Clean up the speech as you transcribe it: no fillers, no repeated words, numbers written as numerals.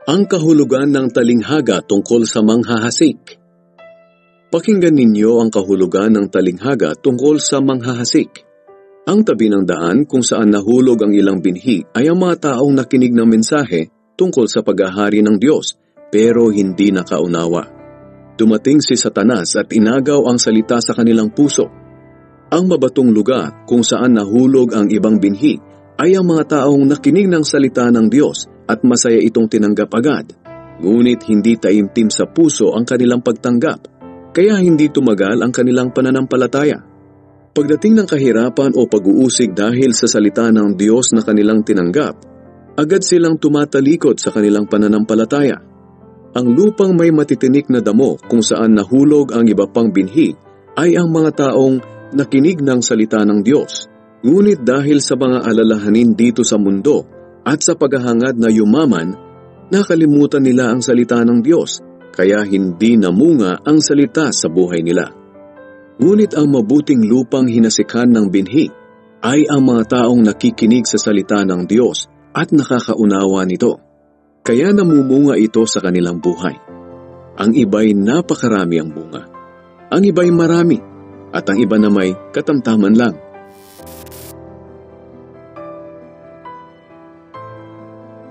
Ang kahulugan ng talinghaga tungkol sa manghahasik. Pakinggan ninyo ang kahulugan ng talinghaga tungkol sa manghahasik. Ang tabi ng daan kung saan nahulog ang ilang binhi ay ang mga taong nakinig ng mensahe tungkol sa paghahari ng Diyos pero hindi nakaunawa. Dumating si Satanas at inagaw ang salita sa kanilang puso. Ang mabatong lugar kung saan nahulog ang ibang binhi ay ang mga taong nakinig ng salita ng Diyos at masaya itong tinanggap agad. Ngunit hindi taimtim sa puso ang kanilang pagtanggap, kaya hindi tumagal ang kanilang pananampalataya. Pagdating ng kahirapan o pag-uusig dahil sa salita ng Diyos na kanilang tinanggap, agad silang tumatalikod sa kanilang pananampalataya. Ang lupang may matitinik na damo kung saan nahulog ang iba pang binhi ay ang mga taong nakinig ng salita ng Diyos. Ngunit dahil sa mga alalahanin dito sa mundo at sa paghahangad na yumaman, nakalimutan nila ang salita ng Diyos, kaya hindi namunga ang salita sa buhay nila. Ngunit ang mabuting lupang hinasikan ng binhi ay ang mga taong nakikinig sa salita ng Diyos at nakakaunawa nito. Kaya namumunga ito sa kanilang buhay. Ang iba'y napakarami ang bunga. Ang iba'y marami, at ang iba na may katamtaman lang.